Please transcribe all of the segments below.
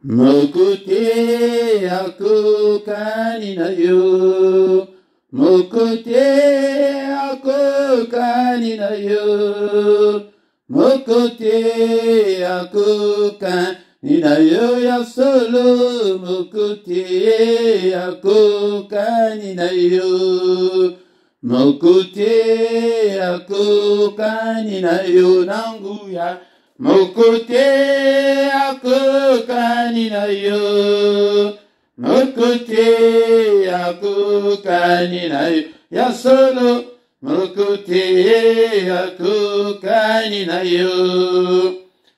Mokote akokani na yo, mokote akokani na yo, mokote akokani na yo ya solo, mokote akokani na yo, mokote akokani na yo nanguya. Mokote akokani na yo, mokote akokani na yo, ya solo, mokote akokani na yo.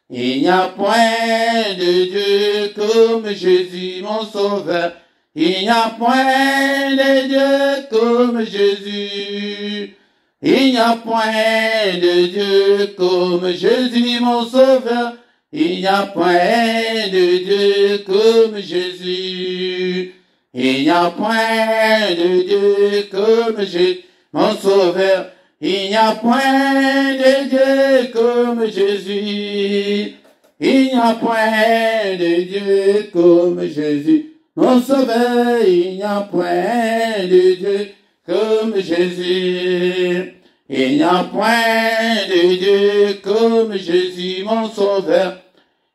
Il n'y a point de Dieu comme Jésus mon sauveur, il n'y a point de Dieu comme Jésus. Il n'y a point de Dieu comme Jésus mon sauveur, il n'y a point de Dieu comme Jésus. Il n'y a point de Dieu comme Jésus mon sauveur, il n'y a point de Dieu comme Jésus. Il n'y a point de Dieu comme Jésus mon sauveur, il n'y a point de Dieu comme Jésus. Il n'y a point de Dieu comme Jésus mon sauveur.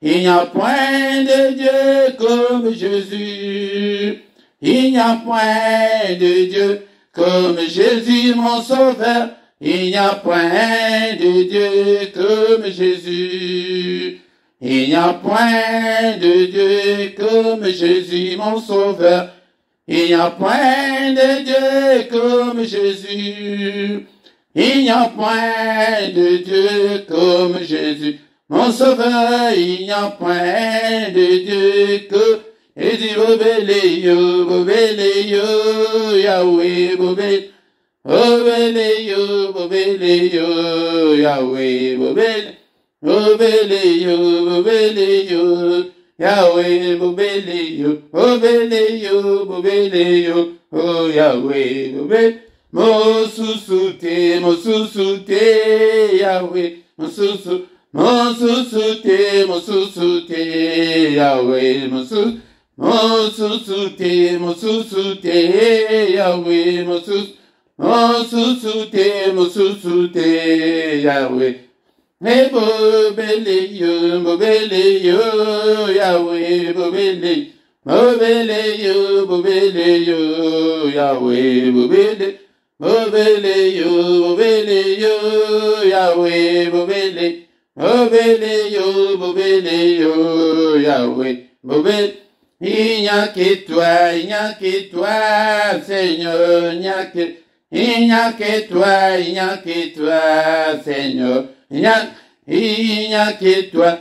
Il n'y a point de Dieu comme Jésus. Il n'y a point de Dieu comme Jésus mon sauveur. Il n'y a point de Dieu comme Jésus. Il n'y a point de Dieu comme Jésus mon sauveur. Il n'y a point de Dieu comme Jésus. Il n'y a point de Dieu comme Jésus. Mon sauveur, il n'y a point de Dieu comme Jésus. Bobeleyo, bobeleyo, Yahweh, bobeleyo, bobeleyo, Yahweh, bobeleyo, bobeleyo. Yahweh, bobeleyo, bobeleyo, bobeleyo, oh Yahweh, bobeleyo, mosusute, Yahweh, mosusute, Yahweh, mosusute, Yahweh, mosusute, Yahweh. Hey, bobeleyo, Yahweh, bobeleyo, Yahweh, bobeleyo, Yahweh, bobeleyo, Yahweh, bobeleyo. Il n'y a que toi, Seigneur, il n'y a que toi, Seigneur. Il n'y a que toi,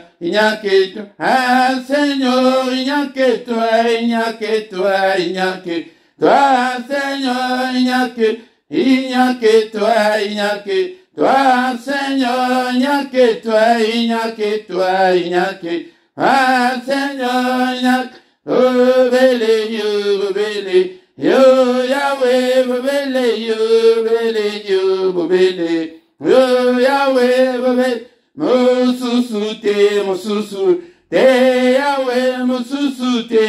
ah Seigneur, il n'y a que toi, Seigneur, il n'y a que toi, Seigneur, il n'y a que toi, ah Seigneur, il n'y a que bobeleyo, Yahweh, bobeleyo, Yahweh, bobeleyo, mosusute, Yahweh, mosusute,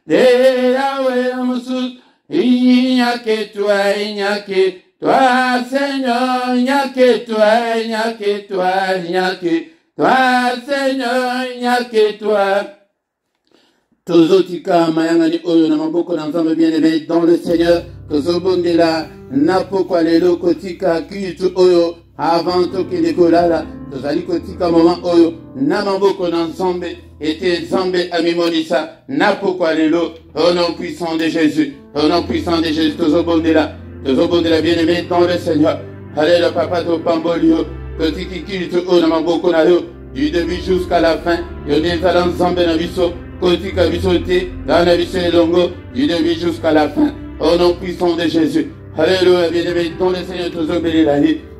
Yahweh, mosusute. Il n'y a que toi, Seigneur, il n'y a que toi, Seigneur, il n'y a que toi. Tozotika mayangani oyo na maboko na nzambe bien-aimé dans le Seigneur. Tozobondela napokwa lelo kotika kitu oyo avant tokende kolala. Tozali kotika moment oyo na maboko na nzambe ete nzambe amimonisa napokwa lelo. Au nom puissant de Jésus, au nom puissant de Jésus, tozobondela bien-aimé dans le Seigneur. Alléluia papa to pambolio totiki kitu oyo na maboko na yo du début jusqu'à la fin. Yo nezala nzambe na biso. Kotika bisote, dans la biso elongo, du début jusqu'à la fin. Au nom puissant de Jésus. Alléluia, bien-aimé, dans le Seigneur, tous obéis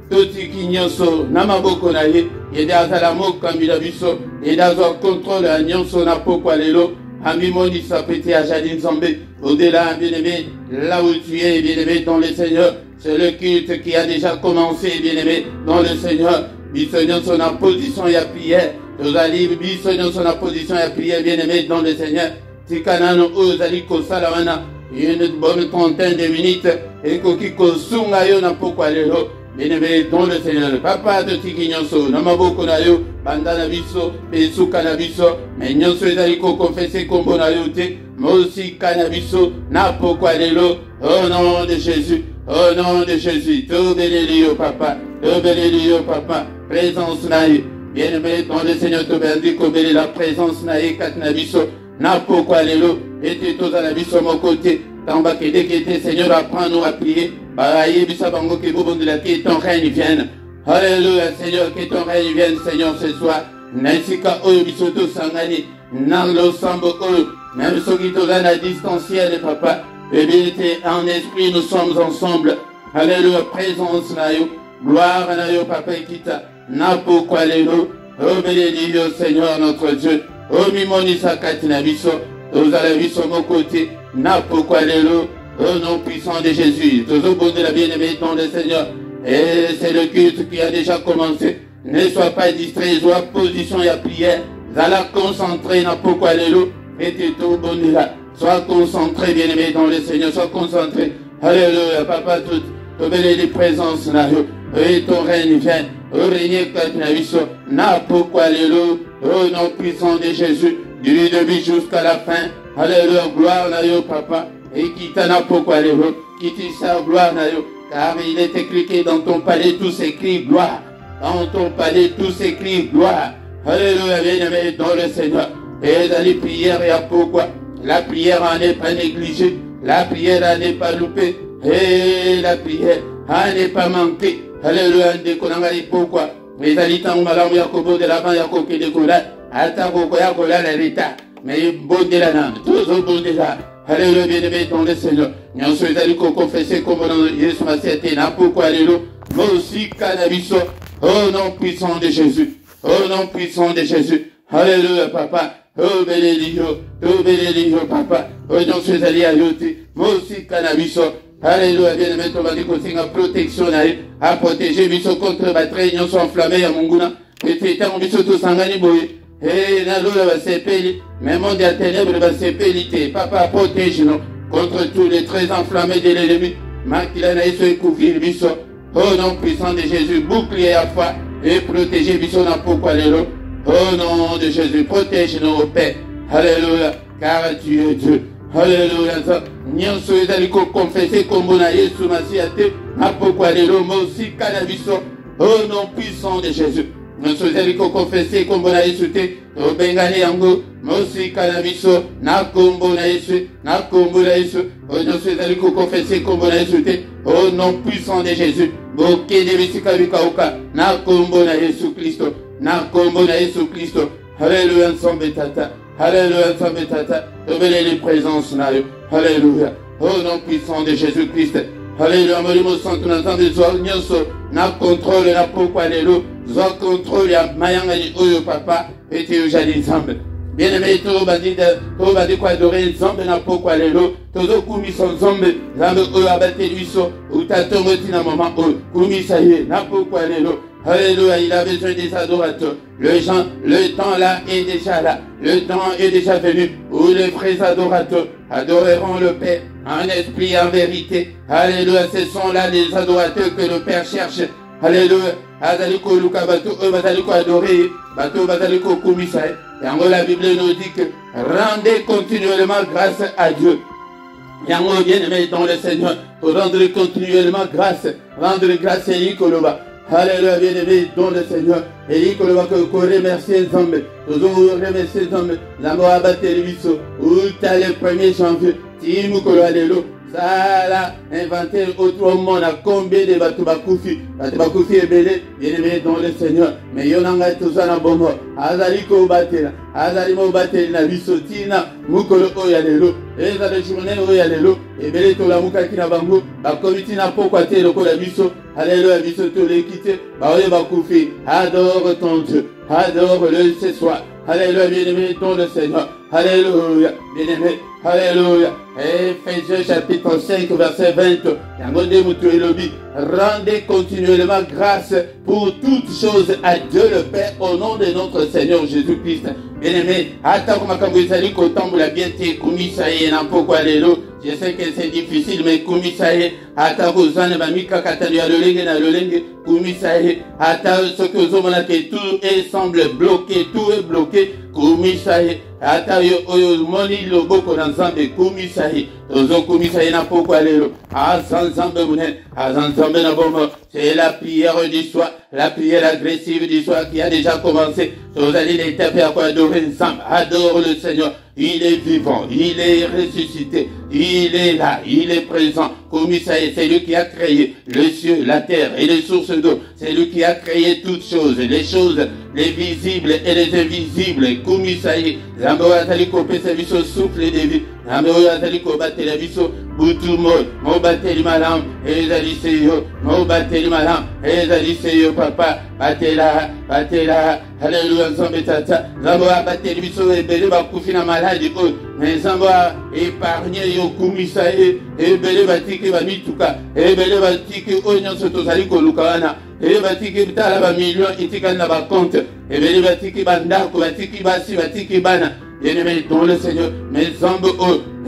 toti kinyoso, namaboko na ye, yede azala mokambi na biso, yede azwa contrôle à nyonso na pokwa lelo, amimoni sa pété à Jadine Zambé, au-delà, bien-aimé, là où tu es, bien-aimé, dans le Seigneur, c'est le culte qui a déjà commencé, bien-aimé, dans le Seigneur. Il Seigneur, son position et à prière. tozali biso nyonso na position ya prière bien-aimé dans le Seigneur. Tikanano ozali kosala wana une bonne trentaine de minutes et koki kosunga yo na pokwa lelo. Bien-aimé dans le Seigneur, papa de tiki nyonso na maboko na yo banda na biso pesuka na biso mais nyonso ezali ko confesser kombo na yo te mosika na biso na pokwa lelo. Au nom de Jésus, au nom de Jésus, tobeleli yo papa, tobeleli yo papa, présence na yo. Bien-aimé dans le Seigneur, tobeleli kobeli la présence na yo kat na biso na pokwa lelo ete toza na biso mokote. Tamba kede kete Seigneur, apprends-nous à prier. Baraye bisa bango ke bobo de la que ton règne vienne. Alléluia Seigneur, que ton règne vienne Seigneur ce soir. Naisika oyo biso to sangani nanglo sambo oyo même soki toza na distanciel papa. Vérité en esprit nous sommes ensemble. Alléluia présence na yo, gloire na yo papa kita. Na pokwa lelo. Oh béni yo Seigneur notre Dieu. Oh mimoni sakati na biso. Tozala biso mon côté. Na pokwa lelo. Au nom puissant de Jésus, toujours bon de la bien-aimée dans le Seigneur. Et c'est le culte qui a déjà commencé. Ne sois pas distrait, sois position et à prière. Zala concentré na pokwa lelo. Et tout bon de là. Sois concentré, bien-aimé dans le Seigneur. Sois concentré. Alléluia, papa tout. Tobele les présences na yo. Et ton règne vient. Au régner kat na biso. Na pokwa lelo. Au nom puissant de Jésus. Du début jusqu'à la fin. Alléluia, gloire na yo, papa. Et qui t'en a pourquoi les autres, qui t'y sert gloire, car il est écrit dans ton palais tout s'écrit gloire. Dans ton palais tout s'écrit gloire. Alléluia, bien-aimé dans le Seigneur. Et dans les prières, il y a pourquoi. La prière n'est pas négligée. La prière n'est pas loupée. Et la prière n'est pas manquée. Alléluia, déconnaï pourquoi. Les alitans malam yakobo de l'avant yakoke de kola. Alta koko yakola la l'état. Mais bon de la name. Toujours bon de la. Alléluia, bien-aimé dans le Seigneur. Nous sommes allés confesser comme dans Jésus Massé, n'a pourquoi alléluia. Moi aussi, cannabiso. Au nom puissant de Jésus. Au nom puissant de Jésus. Alléluia, papa. Oh, bénédiction, papa. Oh, nous sommes allés à l'auté. Moi aussi, cannabiso. Alléluia, bien-aimé, tu m'as dit qu'on a protection à protéger, biso contre la traîne, nous sommes enflammés à Munguna. Et tu étais en biso tout sangani boye. Et la loi va s'épeler, mais mon Dieu ténèbres va s'épéliter. Papa, protège-nous contre tous les traits enflammés de l'ennemi. Makila na iso couvrir biso. Au nom puissant de Jésus, bouclier à foi et protéger biso na pourquoi lelo. Au nom de Jésus, protège-nous au Père. Alléluia, car tu es Dieu. Alléluia. Nyonso ezali ko confesser kombo na Yesu Masiate. Na pourquoi lelo mo aussi canabiso. Au nom puissant de Jésus. Nous sommes allés confesser comme on a écouté, au Bengane Yango, Mosi Canabiso, na Combo na Yesu, na Combo na Yesu, nous sommes allés confesser comme on a écouté, au nom puissant de Jésus, Boké de Vissika Vikaoka, na Combo na Yesu Christo, na Combo na Yesu Christo, Alléluia, ensemble tata, Alléluia, ensemble tata, revenez les présences na yo, Alléluia, au nom puissant de Jésus Christ. Alléluia, Molimo Santo, n'entendez pas, Nyonso, na contrôle, na pourquoi les loups, Zwa contrôle, ya mayanga ni oyo papa, et tu jali zambe. Bien-aimé, to badi quoi adorer zambe na pourquoi les loups, tozo kumi son zambe, zambe oyo abate luiso, ou tatongo tina maman oyo, kumi ça y est, na pourquoi les loups. Alléluia, il a besoin des adorateurs. Le temps là est déjà là. Le temps est déjà venu où les vrais adorateurs adoreront le Père en esprit et en vérité. Alléluia, ce sont là les adorateurs que le Père cherche. Alléluia. Azaliko Luka Bato, Bazaliko adoré, Bato Bazaliko Kumisai. Et en gros, la Bible nous dit que rendez continuellement grâce à Dieu. Yango bien-aimé dans le Seigneur, pour rendre continuellement grâce. Rendre grâce à Nikoloba. Alléluia, bien-aimé dans le Seigneur. Et Nikoloba que remercier Nzambe. Toujours remercier Nzambe. L'amour à battre les bisous. Où t'as le 1er janvier. Timukolo, alléluia. Ça l'a inventé autrement, on a combien de Batubakoufi est belé, bien-aimé dans le Seigneur. Mais Yonanga tout ça na bombo. Azaliko batela, Azalimo batela, Bisotina, Mukolo oyalelo, Eza de Chimone oyalelo, et belé to la Mukakina bango, la comité n'a pas quoi le cola biso, alléluia, biso to l'équité, Baoye Bakoufi, adore ton Dieu, adore-le ce soir. Alléluia, bien-aimé dans le Seigneur. Alléluia. Bien-aimé. Alléluia. Ephésiens chapitre 5, verset 20. Rendez continuellement grâce pour toutes choses à Dieu le Père au nom de notre Seigneur Jésus-Christ. Bien-aimé, je sais que c'est difficile, mais Kumisaye, ata kozane bamika katali ya lolenge na lolenge, Kumisaye, ata ce que zomana que tout semble bloqué, tout est bloqué, Kumisaye, ata yo oyo moni loboko na nzambe, Kumisaye, tozo Kumisaye na pokwa lelo, azanzambe mune, azanzambe na bomba, c'est la prière du soir, la prière agressive du soir qui a déjà commencé, vous allez les taper à quoi adorer ensemble, adore le Seigneur. Il est vivant, il est ressuscité, il est là, il est présent. Commissaire, c'est lui qui a créé le ciel, la terre et les sources d'eau. C'est lui qui a créé toutes choses, les visibles et les invisibles. Commissaire, Zamboa Taliko Pesaviso souffle de vie. Zamboa Taliko Batelaviso, Boutumo, Mobateli Malam, Ezaliseyo, Mobateli Malam, Ezaliseyo, Papa, Batela, Alléluia, Zambetata, Zamboa Bateliviso et Beleba Koufina Maladi, mais Zamboa épargné Yokumisae, et Beleba Tiki Bamituka, et Beleba Tiki Onyon Sotosaliko Lukawana, et Batiki Talaba million, Itika Naba compte, et Beleba Tiki Bandako, Batiki Basi, Batiki Bana. Bien-aimés dans le Seigneur, mes hommes,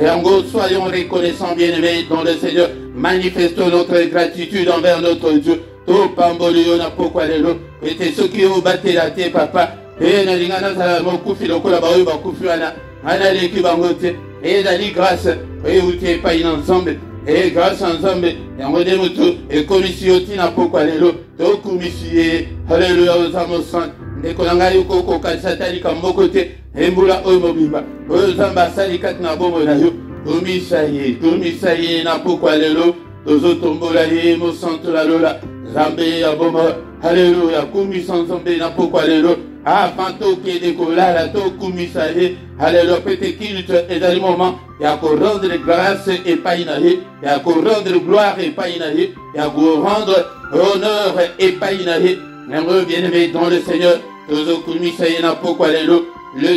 et en gros, soyons reconnaissants, bien-aimés dans le Seigneur, manifestons notre gratitude envers notre Dieu. To pambolio na pokwa lelo, et ceux qui ont battu la terre, papa, et na lingana sa mokufi lokola ba oyo bakufi wana, ana leki bangote, et dali grâce, et outé pas ensemble, et grâce ensemble, et en mutu, et commissioti na pokwa lelo, to commissie, alléluia aux âmes saintes. Nekolanga yuko ko kasatali kambokote embula oyo mobimba oyo zamba sali kat na bomo na yo komisaye na pokwa lelo tozo tombola ye mo santo la lola zambe ya bomo alléluia komisanzambe na pokwa lelo avant to kede kolala to komisaye alléluia pete kilte ezali moment ya ko rendre grâce et painaye ya ko rendre gloire et painaye ya ko rendre honneur et painaye. Bien-aimés dans le Seigneur, le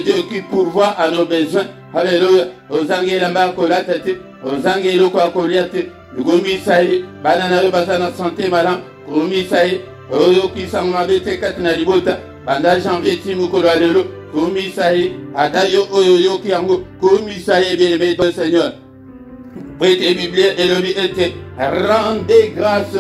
Dieu qui pourvoit à nos besoins. Alléluia. Ozange la marque tate, ozange lo kwa koliate, gomisaye, banana yo basana santé malam, gomisaye, oyo ki sangma bete katina libota, banda janvier timu ko lelo, gomisaye, adayo oyo yo ki ango, gomisaye bien-aimé dans le Seigneur. Prêtez Bible et le était rendez grâce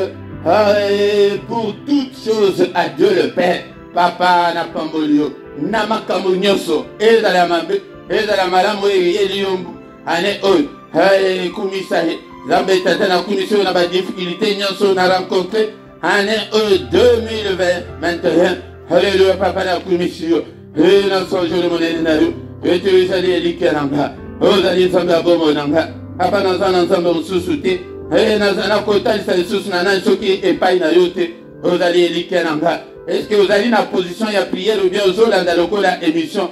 pour toutes choses à Dieu le Père. Papa na pambolio na makambo nyonso ezala mabe ezala malamu eliyombu ane oyo kumisaye zambe tata na kumisio na ba difficulté nyonso na rencontré ane oyo 2021. Alléluia papa na kumisio na sojo le monene na yo tu isali elikananga ozali samba bomo nanga papa na zana nzambe mususute na zana kota isa lisusu na nan soki epai na yo te ozali elikananga. Est-ce que vous allez dans la position de prière ou bien vous allez dans la émission?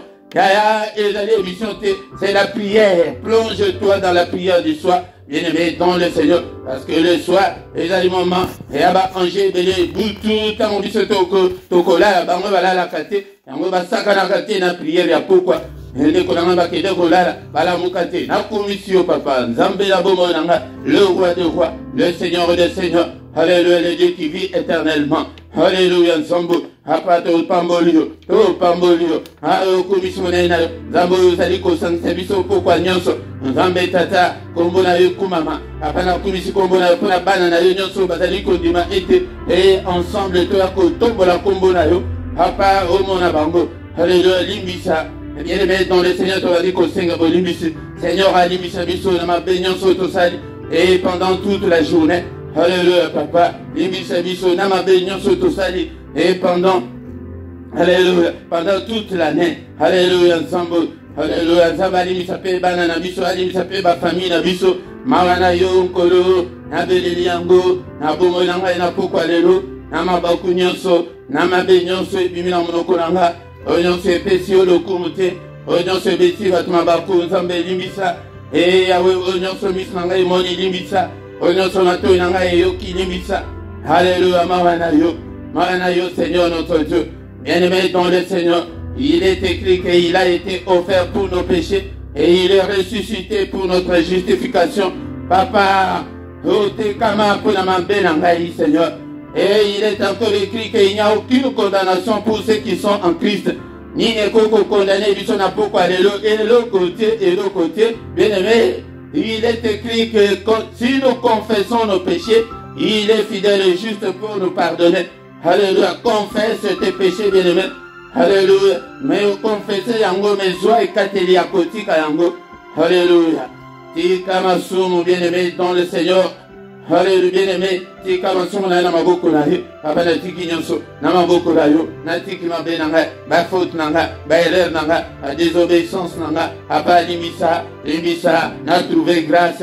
C'est la prière. Plonge-toi dans la prière du soir, bien-aimé dans le Seigneur. Parce que le soir, les aliments, et à bas angé, belé, boutou, tant on dit ce tokola, bango va la kate, yango va sakana kate na prière, ya pourquoi? Le konanga ba kede kolala, bala mukate, na commission papa, Nzambe la bomo nanga, le roi de rois, le Seigneur des seigneurs. Alléluia, le Dieu qui vit éternellement. Alléluia, Nzambo, apato pambolio, to pambolio, komisionena, Nzambo saliko sansebiso pokwa nyonso, Nzambe tata, kombona yo kumama, apana komisi kombona yo pona bana na yo nyonso basaliko dima ete, et ensemble to yako tombola kombona yo, papa omona bango. Alléluia, limbisa. Bien-aimé dans le Seigneur, tu vas dire qu'au Seigneur, Seigneur a limbisa biso, na benyonso to sali, et pendant toute la journée. Alléluia, papa. Limbisa biso, na benyonso to sali, et pendant, alléluia, pendant toute l'année. Alléluia, ensemble. Alléluia, nzamba limbisa pe bana na biso, limbisa pe ba famille na biso, mawana yo nkolo, na beleli yango, na bomo nanga na pokwa lelo, na mabaku nyonso, na benyonso ebimina monoko nanga. Oyon se pesi o lokumute, oyon se beti batuma baku nzambe limbisa, e yawe oyon se misnanga imoni limbisa, oyon se mato nanga yoki limbisa. Alléluia, mawana yo Seigneur notre Dieu. Bien-aimé dans le Seigneur, il est écrit qu'il a été offert pour nos péchés et il est ressuscité pour notre justification. Papa, Seigneur. Et il est encore écrit qu'il n'y a aucune condamnation pour ceux qui sont en Christ. Ni écoute condamné, ils sont à pourquoi et l'autre côté, bien aimé. Il est écrit que si nous confessons nos péchés, il est fidèle et juste pour nous pardonner. Alléluia. Confesse tes péchés, bien aimé. Alléluia. Mais confessez yango, mais joie et kateli à côté yango. Alléluia. Tika masumu, bien aimé, dans le Seigneur. Alléluia, bien aimé. Tika masumu na maboko na yo. Papa na tiki nyonso na maboko na yo. Na tiki mabe nanga, ba faute nanga, ba erreur nanga, ba désobéissance nanga. Papa limisa, na trouvé grâce,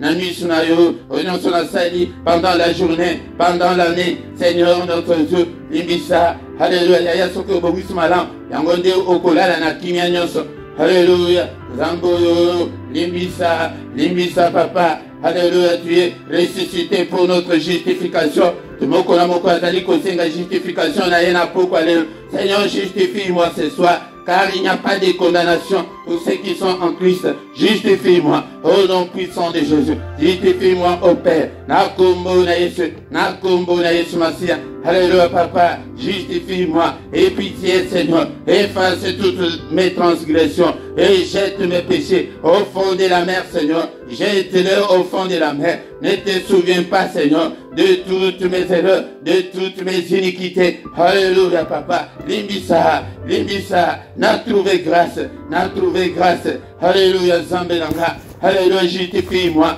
na nuit na yo. Nyonso na sali pendant la journée, pendant l'année. Seigneur notre Dieu, limisa. Alléluia, ya soko bobusu malam. Yango nde okolala na kimia nyonso. Alléluia, Zamboyo, limbisa papa. Alléluia, tu es ressuscité pour notre justification. Justification, Seigneur, justifie-moi ce soir, car il n'y a pas de condamnation pour ceux qui sont en Christ. Justifie-moi, au nom puissant de Jésus. Justifie-moi, au Père. Nakombo na Yesu Masia. Alléluia, papa, justifie-moi. Et pitié, Seigneur. Efface toutes mes transgressions. Et jette mes péchés au fond de la mer, Seigneur. Jette-les au fond de la mer. Ne te souviens pas, Seigneur, de toutes mes erreurs, de toutes mes iniquités. Alléluia, papa. Limbisa, n'a trouvé grâce. Alléluia, Zambelanga. Alléluia, justifie-moi,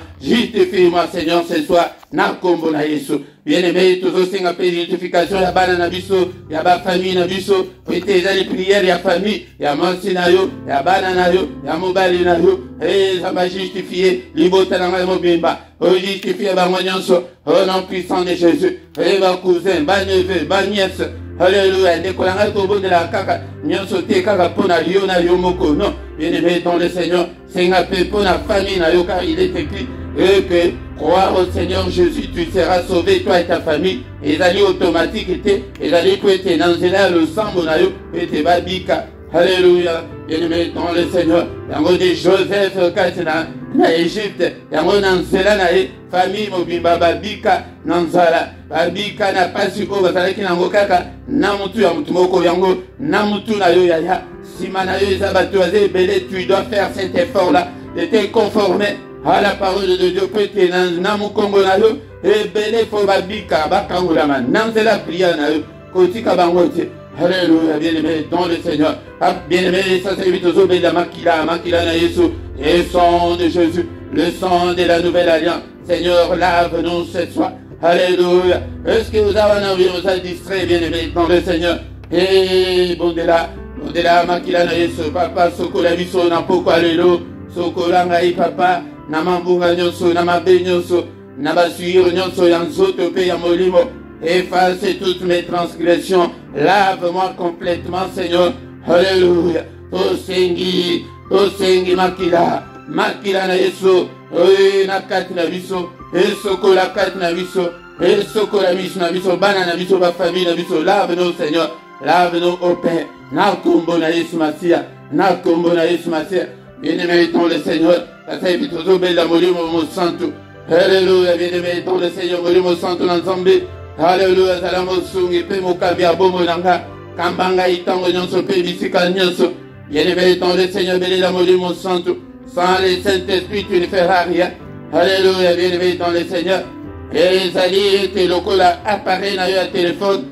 Seigneur, ce soir. Nakombo na Yesu. Bien-aimé, toujours c'est une justification, il y a bana na biso, il y a ba famille na biso, peut-être les prières, il y a famille, il y a mansi na yo, il y a bana na yo, il y a mobali na yo, et ça va justifier, libota na nga mobimba, justifier ba nyonso, au nom puissant de Jésus, et ba cousin, ba neveu, ba nièce. Alléluia, décollant au bout de la caca, nyonso te kaka pona yo na yo moko, non, bien-aimé dans le Seigneur, c'est un peu pour la famille na yo, car il est écrit, et que croire au Seigneur Jésus, tu seras sauvé, toi et ta famille. Et d'aller automatique, et d'aller pour être dans le sang, et te babika. Alléluia. Bien-aimé dans le Seigneur. Yango de Joseph, na Égypte. Yango nanzela na famille, mobimba babika, nanzala. Babika na pasi ko, bazalaki nango kaka, namutu ya mutumoko yango, namutu na yo yaya. Simana yo izabatuaze, belé, tu dois faire cet effort-là, de te conformer à la parole de Dieu, peut-être namu kongo na yo, et belé fo babika, bakangulama, nanzela priya na yo, kotika bangote. Alléluia, bien-aimé dans le Seigneur. Bien-aimé, ça c'est vite aux obéis de la makila na Yesu, et le sang de Jésus, le sang de la nouvelle alliance. Seigneur, lave-nous ce soir. Alléluia. Est-ce que vous avez envie de vous distraire, bien-aimé dans le Seigneur? Et bon de la makila na Yesu, papa, sokola biso na poko alelo, sokola ngai papa, na mambunga nyonso, na mabe nyonso, na basuiro nyonso ya nzoto pe ya molimo. Efface toutes mes transgressions. Lave-moi complètement, Seigneur. Alléluia. Tosengi makila na Yesu. Oye na kati na biso. Esoko la kati na biso. Esoko la biso na biso. Bana na biso, ba famille na biso. Lave-nous, Seigneur. Lave-nous au Père. Na kombo na Yesu Masia. Na kombo na Yesu Masia. Bien-aimé dans le Seigneur. La sainte toujours belle la molimo mo santo. Alléluia. Bien-aimé dans le Seigneur. Molimo santo na Nzambe. Alléluia, salamo sungi pe mokabi abomo nanga kambanga itango nyonso pe bisika nyonso. Bien-aimé dans le Seigneur, béni la molimo santo. Sans le Saint-Esprit, tu ne feras rien. Alléluia, bien-aimé dans le Seigneur. Et Zali te lokola appareil na yo ya téléphone.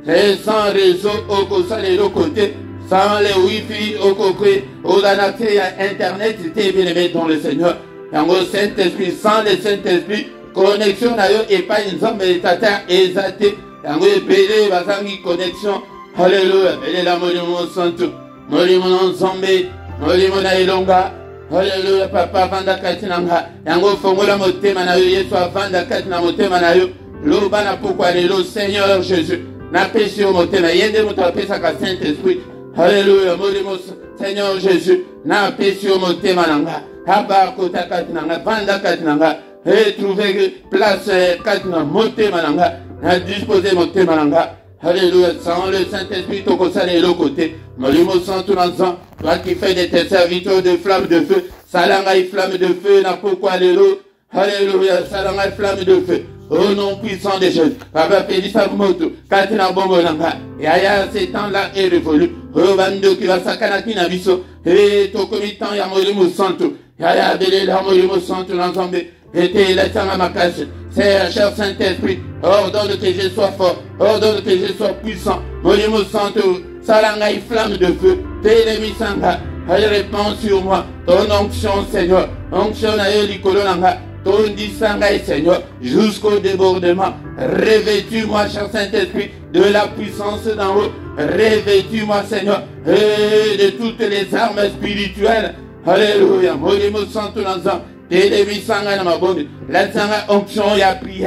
Et sans réseau au côté, côté, sans le wifi au côté, au accès à Internet, c'était bien-aimé dans le Seigneur. Yango Saint-Esprit, sans le Saint-Esprit, connexion na yo et pas une zone tata exaté yango epele bazangi connexion. Alléluia, belé la molimo santo, molimo nzambe, molimo na ilonga. Alléluia, papa vanda kati nanga yango fongola motema na yo Yesu avanda kati na motema na yo loba na pourquoi lelo Seigneur Jésus na pesi yo motema yende moto apesa ka Saint-Esprit. Alléluia, molimo Seigneur Jésus na pesi yo motema nanga haba kota kati nanga vanda kati nanga. Et trouver place katina moté mananga, na disposer moté mananga. Alléluia, sans le Saint-Esprit, tout comme ça, de l'autre côté. Molimo sans tout l'ensemble, toi qui fais de tes serviteurs de flammes de feu, Salangaï flamme de feu, n'a pourquoi alléluia. Alléluia, Salangaï flamme de feu. Au nom puissant de Jésus, Papa Pélissa Moto, Katina Bongo Nanga, Yaya, ces temps-là est révolu. Robando qui va sakana qui n'a viso, et ton comitant Yamolimo Santo, Yaya, Bélé, Yamolimo Santo, l'ensemble, et la Sama Makache. C'est cher Saint-Esprit, ordonne que je sois fort, ordonne que je sois puissant. Molimo Santo, Salangaï flamme de feu, Télémi Sanga, réponds sur moi, ton onction Seigneur, onction Ayo Likolonanga, ton dissangaï Seigneur, jusqu'au débordement. Revêtus-moi, cher Saint-Esprit, de la puissance d'en haut. Revêtus-moi, Seigneur, de toutes les armes spirituelles. Alléluia, Molimo Santo Lanzan. La onction y a prié.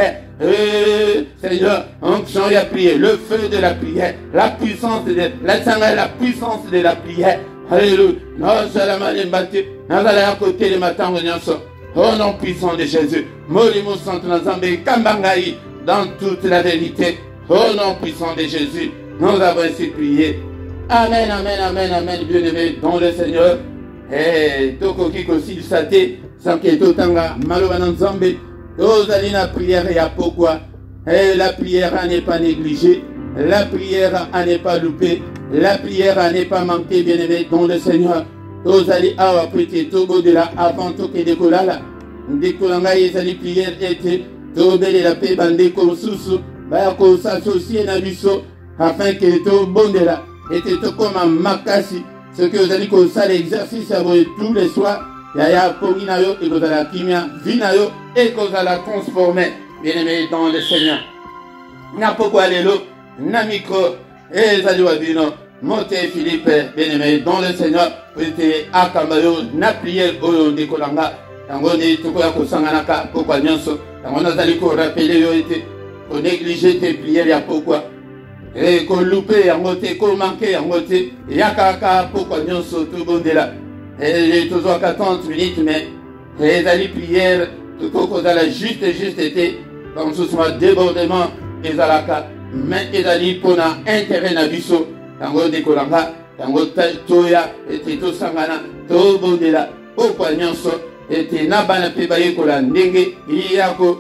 Seigneur, onction y a prié. Le feu de la prière. La puissance de la puissance de la prière. Alléluia. Nous allons battre. Nous allons à côté de matin. Au nom puissant de Jésus. Molimo Santo Nazambe Kambangaï. Dans toute la vérité. Au nom puissant de Jésus. Nous avons ainsi prié. Amen, amen, amen, amen. Bien-aimé dans le Seigneur. Et Toko Kiko Silsate. Sans que tout tanga maloba nzambe ozali na prière ya pourquoi la prière n'est pas négligée, la prière n'est pas loupée, la prière n'est pas manquée, bien aimé dans le Seigneur. Ozali awa prêter tobo de la avant to ke dekolala dekolanga ezali prière était tobele la paix bande comme susu ba ko s'associer na biso afin que to bondela était to comme makasi ce que ozali ko ça l'exercice tous les soirs. Yaya Poginayo et Kozala Kimia, Vinayo et Kozala transformé, bien-aimé dans le Seigneur. N'a pourquoi l'élo, n'a micro, et Zaliwabino, Monte Philippe, bien-aimé dans le Seigneur, était à Kambayo, n'a prié au Nikolanga, Tangoni, Tukoya Kosanganaka, pourquoi Nyonso, Tangona Zaliko rappelé, été, qu'on négligeait tes prières, y'a pourquoi. Et qu'on loupait, y'a moté, qu'on manquait, y'a moté, y'a kaka, pourquoi Nyonso, tout bon de là. Et toujours 40 minutes, mais les alliés prières, tout au la juste été, comme ce soit débordement, et alaka, mais les alliés pour intérêt nabiso, tango de Kolanga, tango toya, et tout sangana, tout bondela, au poignanso, et nabana pebaye kola ndenge, yako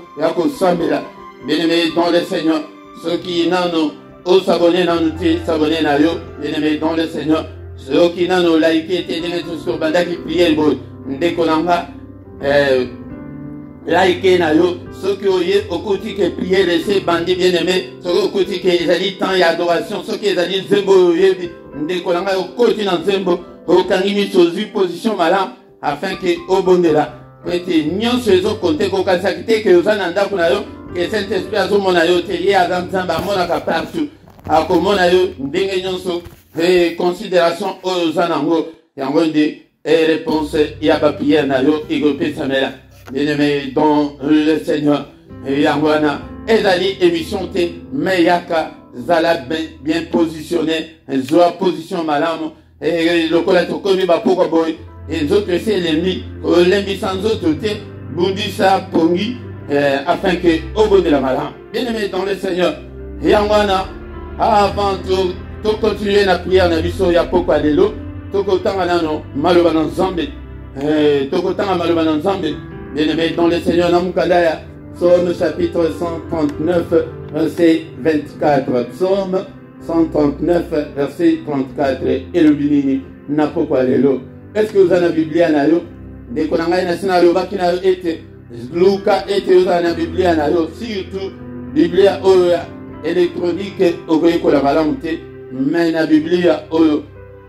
sambela, bien-aimé dans le Seigneur, ceux qui n'ont au s'abonner dans nous, s'abonner na yo, bien-aimé dans le Seigneur. Ceux qui n'ont pas liké, sur Banda qui prient, dès qu'on a liké, ceux qui ont au côté qui prient, laissez bandits bien aimés, ceux qui ont côté qui ont dit temps et adoration, ceux qui ont dit Zembo, dès qu'on a au côté dans Zembo, au Kangimi, sur une position malin, afin que au bon de là, peut-être nyon sur les autres côtés, qu'on a sakité, que vous en avez que Saint-Esprit a son monayo, télé à Zamba, monaka partout, à comme monayo, dengue nyonso. Et considération aux anango, yangonde, et réponse, yaba prière nayo, igopé samela. Bien-aimé dans le Seigneur, yangwana, ezali émission te, meyaka, zala bien positionné, zoa position malam, et le collato komi ba pourquoi boy, et les autres c'est l'ennemi, l'ennemi sans autre te, boudissa pongi, afin que, au bout de la malam. Bien-aimé dans le Seigneur, yangwana, avant tout, tout continuer la prière na biso ya pokwa lelo to kotanga nano maloba na nzambe to kotanga maloba na nzambe bien-aimé dans le Seigneur na mukadaya Psaume chapitre 139 verset 24 Psaume 139 verset 34 et le binini na pokwa lelo. Est-ce que vous avez la Bible na yo de konanga na sina yo bakina yo ete Luka ete vous avez la Bible na yo surtout Bible oya électronique au ko la malamute. Mais la Bible,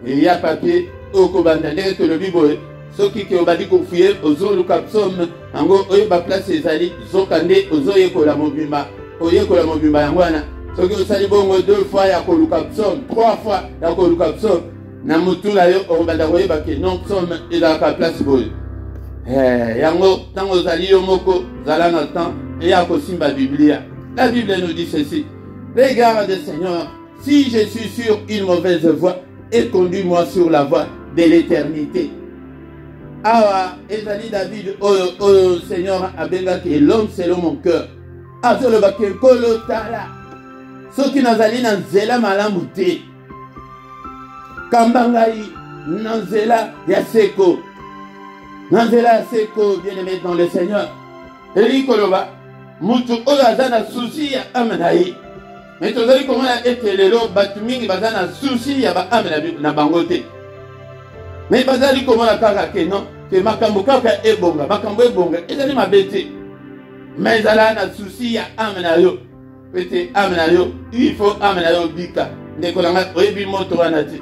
il y a papier, au Kobandane, que le Bible, ceux qui ont dit qu'on fouillait aux autres capsum, en gros, il va placer les alliés, Zokande, aux autres la mobima, aux la mobima, yangwana. Ceux qui ont sali bon 2 fois, il y a que le capsum, 3 fois, il y a que le capsum. Namutu la yo, on va d'avoir que non, somme, il a qu'à place boy. Yango, tant aux alliés, moko, zalana temps, il y a que Simba Biblia. La Bible nous dit ceci. Regarde, Seigneur. Si je suis sur une mauvaise voie, et conduis-moi sur la voie de l'éternité. Ah, Ezali David, oh Seigneur, abenga que l'homme selon mon cœur. Ah, je le baké kolotala. soki nazali na nzela malamu te kamba ngai na nzela ya seko na nzela ya seko bien-aimé dans le Seigneur eli koloba mutu oyo aza na susi ya ame na ye mais tozali komona ete lelo bato mingi baza na susi ya baame na bango te mais bazali komona kaka ke non ke makambo kaka ebonga makambo ebonga ezali mabe te mais ezala na susi ya ame na yo pete ame na yo il faut ame na yo bika ndeko na ngai oyebi moto wana te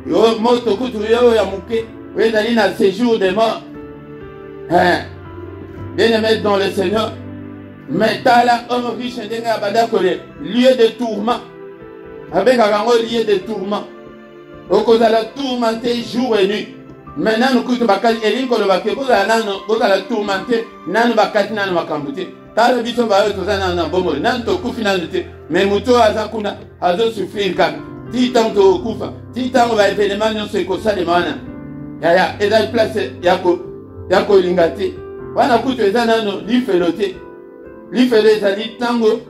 yo moto kutu yo ya moke oyo ezali na séjour de mort bien-aimé dans le Seigneur mais tala homme riche ndenge abanda kole lieu de tourment abengaka yango lieu de tourment okozala tourmenté jour et nuit mais nanu kutu bakati elingi koloba ke bozala tourmenté nanu bakati nanu makambo te tala biso bayo toza nanu na bomoi nanu tokufi nanu te mais moto aza kuna azosouffrir kaka ti ntango tokokufa ti ntango baevenema nyonso ekosalema wana yaya ezali place ya kolinga te wana kutu eza nano lifelo te lifelo ezali ntango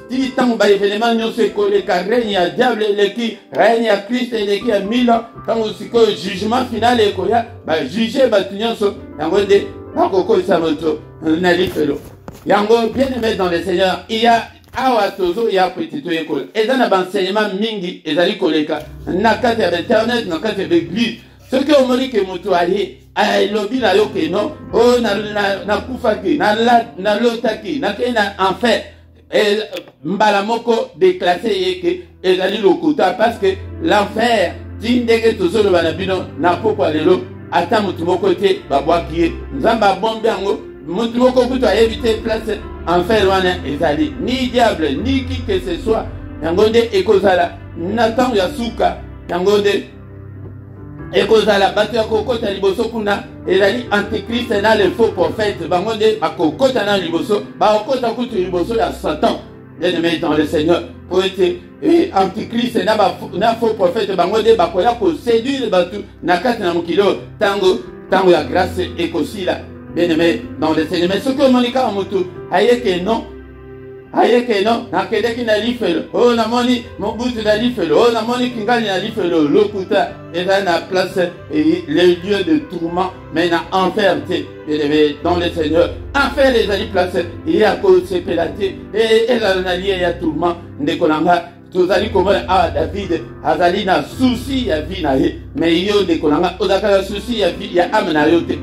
ti ntango baevenema nyonso ekoleka règne ya diable eleki règne ya Kristo eleki ya 1000 ans ntango sikoyo jugement final ekoya bajuge bato nyonso yango nde bakokolisa moto na lifelo yango bien-aimé dans le Seigneur il y a awa tozo ya peti toyekola eza na baenseignement mingi ezali koleka na kati ya internet na kati ya l'église soki omoni ke moto aye elobi na yo ke non oyo nakufaki nalotaki nakei na enfer mbala moko déclasse ye ke ezali lokuta parce que l'enfer ti ndenge tozoloba na bino na pokwa lelo ata motu moko te babwaki ye nzambe abombi yango motu moko kutu ayebi te place enfer wana ezali ni diable ni qui que ce soit yango nde ekozala na ntango ya suka yango nde ekozala bato ya kokota liboso kuna ezali antichrist na le faux prophète bango nde bakokota na liboso bakokota kutu liboso ya Satan bien-aimé dans le Seigneur po ete antichrist na faux prophète bango nde bakoya koséduire bato na kati na mokili oyo ntango ya grâce ekosila bien-aimé dans le Seigneur mais soki omoni kaka motu ayeke non nakedeki na lifelo oyo namoni mobutu na lifelo oyo namoni kingali na lifelo lokuta ezali na place les lieux de tourment mais na enfer te bien-aimé dans le Seigneur enfer ezali place ya kosepela te ezala na lie ya tourment ndeko na nga tozali komona awa David azali na susi ya vie na ye mais yo ndeko na nga ozalaka na susi ya vie ya ame na yo te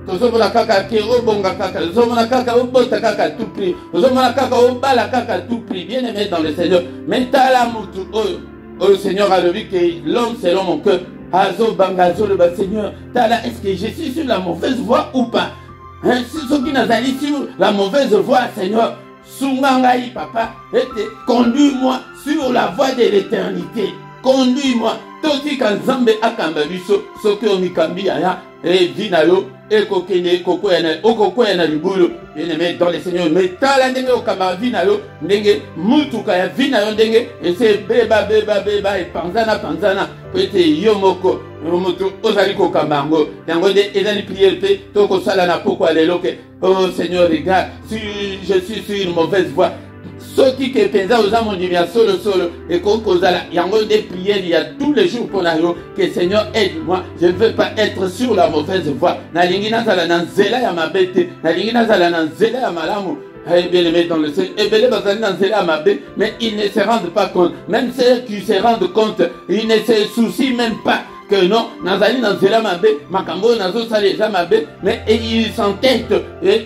tozomona kaka ke obonga kaka tozomona kaka obota kaka tout prix tozomona kaka obala kaka tout prix bien-aimé dans le Seigneur mais tala mutu oyo Seigneur alobi que l'homme selon mon cœur azobanga azoloba Seigneur tala est-ce que je suis sur la mauvaise voie ou pas si soki nazali sur la mauvaise voie Seigneur sunga ngai papa ete conduis-moi sur la voie de l'éternité conduis-moi totika nzambe akamba biso soki omikambi aya vie na yo ekokende okokwea na libulu bien-aimé dans le Seigneur mais tala ndenge okamba vie na yo ndenge mutuka ya vie na yo ndenge ese beba epanzana po ete yo moko motu ozali kokamba yango yango nde ezali priere mpe tokosala na pokwa lelo ke oh Seigneur regarde si je suis sur une mauvaise voie soki ke penza oza mondimi ya solo ekokozala yango nde priere il y a tous les jours pour yo que Seigneur aide-moi je ne veux pas être sur la mauvaise voie nalingi nazala na nzela ya mabe te nalingi nazala na nzela ya malamu bien-aimé dans le Seigneur ebele bazali na nzela ya mabe mais ils ne se rendent pas compte même ceux qui se rendent compte ils ne se soucient même pas que non nazali na nzela mabe makambo nazosala eza mabe mais ils s'entêtent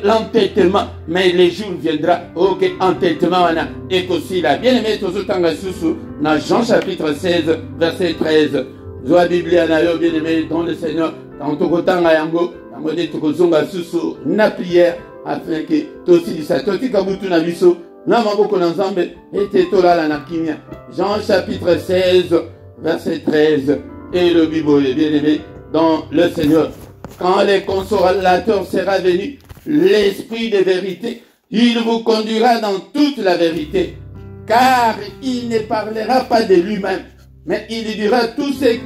l'entêtement mais les jours viendra ok entêtement wana ekosila bien-aimé tozotanga susu na Jean chapitre 16 verset 13 zwa biblia na yo bien-aimé dans le Seigneur tango tokotanga yango nde tokozonga susu na prière afin que tosilisa totika butu na biso na maboko na Nzambe ete tolala na kimia Jean chapitre 16 verset 13 et le Bible est bien-aimé dans le Seigneur. Quand le consolateur sera venu, l'esprit de vérité, il vous conduira dans toute la vérité, car il ne parlera pas de lui-même, mais il dira tout ce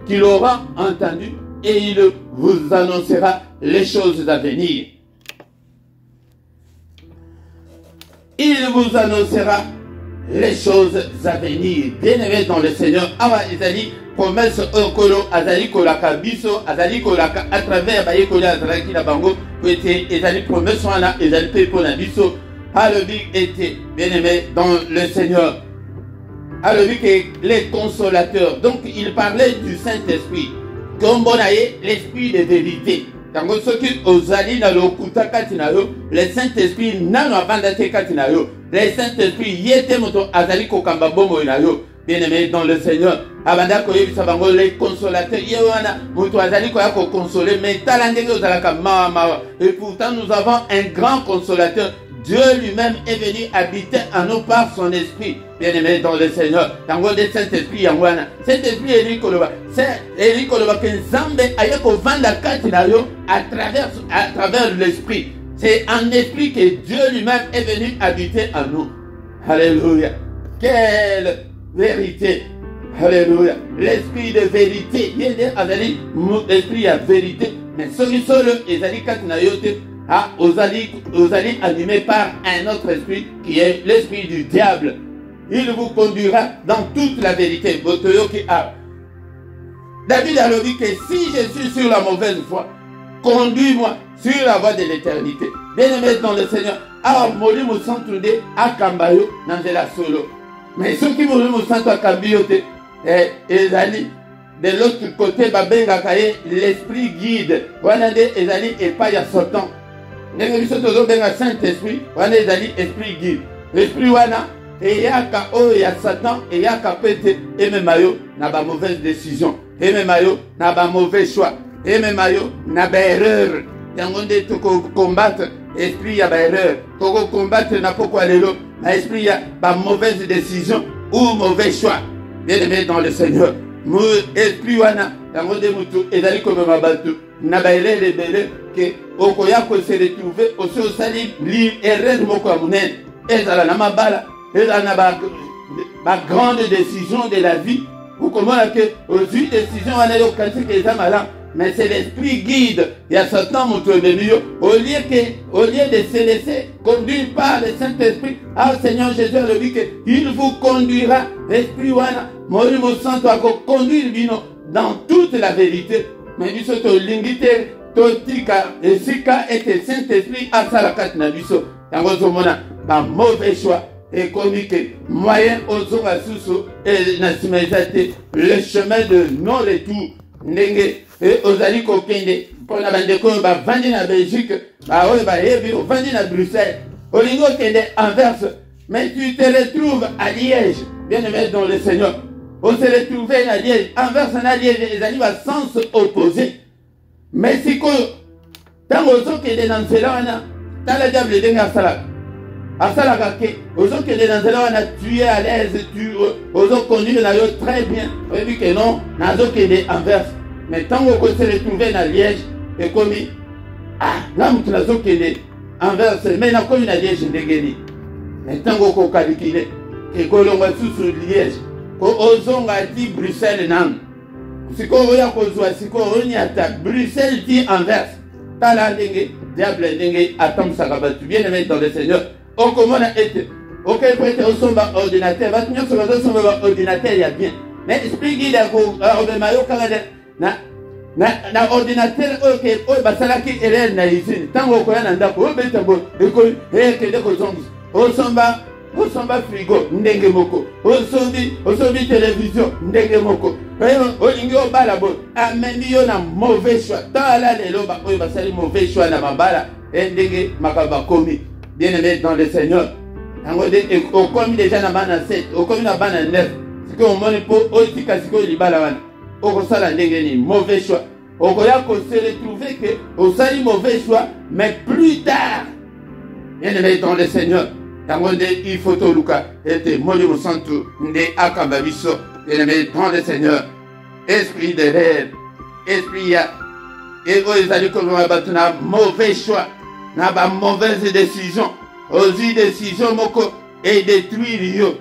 qu'il aura entendu et il vous annoncera les choses à venir. Il vous annoncera les choses à venir. Bien-aimés dans le Seigneur, awa ezali promesse okolo azali kolaka biso, azali kolaka à travers bayekoli azalaki na bango, ete ezali promesse wana ezali pe pona biso. Alobi était bien-aimé dans le Seigneur. Alobi que les consolateurs. Donc il parlait du Saint-Esprit. Comme bon l'esprit de vérité. Tango soki ozali na lokuta katina yo, le Saint-Esprit nano avanda te katina yo. Le Saint-Esprit yete moto azali kokamba bomo na yo. Bien-aimé dans le Seigneur. Abanda koyebisa bango les consolateurs. Yewana moto azali koya ko consoler mais talandenge ozalaka mawa. Et pourtant nous avons un grand consolateur. Dieu lui-même est venu habiter en nous par son esprit. Bien-aimé dans le Seigneur. Tango de Saint-Esprit yangwana. Saint-Esprit Eli Koloba. C'est Eli Koloba que Nzambe aye ko vanda katina yo à travers l'esprit. C'est en esprit que Dieu lui-même est venu habiter en nous. Alléluia. Quelle vérité. Alléluia. L'esprit de vérité. Yende azali l'esprit à vérité. Mais celui seul ezali katina yo te. Ah, osali animé par un autre esprit qui est l'esprit du diable. Il vous conduira dans toute la vérité. David a dit que si je suis sur la mauvaise voie, conduis-moi sur la voie de l'éternité. Bien-aimé dans le Seigneur, alors moli mo santude akambayo nanzela solo. Mais ceux qui moli mo santu akambayo te, ezali de l'autre côté babenga kaye l'esprit guide. Wanande ezali et pas ya Satan. Nenge biso tozo benga Saint-Esprit, wana ezali esprit guide. L'esprit wana eyaka oyo ya Satan eyaka pete ememayo na ba mauvaise décision, ememayo na ba mauvais choix, ememayo na ba erreur. Yango nde toko combattre esprit ya ba erreur, toko combattre na pokwa lelo na esprit ya ba mauvaise décision ou mauvais choix. Bien-aimé dans le Seigneur, mu esprit wana yango nde mutu ezali komema batu na ba elele bele que okoya ko se retrouver au so sali li erreur moko ya munene ezala na mabala ezala na ba grande décision de la vie. Vous comprenez que aux décisions on est au quartier que ça malin, mais c'est l'esprit guide. Il y a Satan mon tour de milieu au lieu de se laisser conduire par le Saint-Esprit. Ah Seigneur Jésus le dit que il vous conduira l'esprit wana mori mo santo a conduire bino dans toute la vérité. Mais biso to lingite totika esika et Saint-Esprit à salakat na biso. Yango zomona ba mauvais choix et comique moyen aux hommes sous et nasimezate le chemin de non retour ndenge et aux ali kokende pour la bande ko ba vandi na Belgique ba o ba yebi o vandi na Bruxelles olingo kende Anvers mais tu te retrouves à Liège. Bien-aimé dans le Seigneur, on se retrouvait à Liège. Anvers na Liège les ali va sens opposé. Mais si que tant aux autres qui dans cela wana tant le diable ndenge asala kake aux autres qui dans cela wana tu es à l'aise, tu aux autres conduire na yo très bien. On dit que non na zo qui est Anvers. Mais tant qu'on se retrouver à Liège et comme là mutu na zo qui est Anvers mais na comme na Liège ndengeni. Mais tant qu'on calculer et que l'on va sous Liège ko ozonga di Bruxelles nan. Siko oya kozwa siko oni ata Bruxelles dit Anvers. Tala ndenge diable ndenge atom sakabatu bien aimé dans le Seigneur. On comment a été OK prête au somba ordinateur va tenir sur le somba ordinateur il y a bien. Mais esprit guide à ko mayo kala na ordinateur OK o basalaki erreur na usine. Tango ko yana ndako o betambo eko ke de ko zongi. O somba frigo ndenge moko osobi télévision ndenge moko olingi obala bo ameni yo na mauvais choix tala lelo ba oyo basali mauvais choix na mabala ndenge makaba komi. Bien-aimé dans le Seigneur yango de okomi déjà na bana 7 okomi na bana 9 siko omoni po otika siko libala wana okosala ndenge ni mauvais choix okoya ko se retrouver que osali mauvais choix mais plus tard. Bien-aimé dans le Seigneur il faut tout Luca et moli au centre de Akababiso et le dans le Seigneur esprit de rêve esprit et aux allez comme un mauvais choix n'a pas mauvaise décision aux décisions moko et détruire yo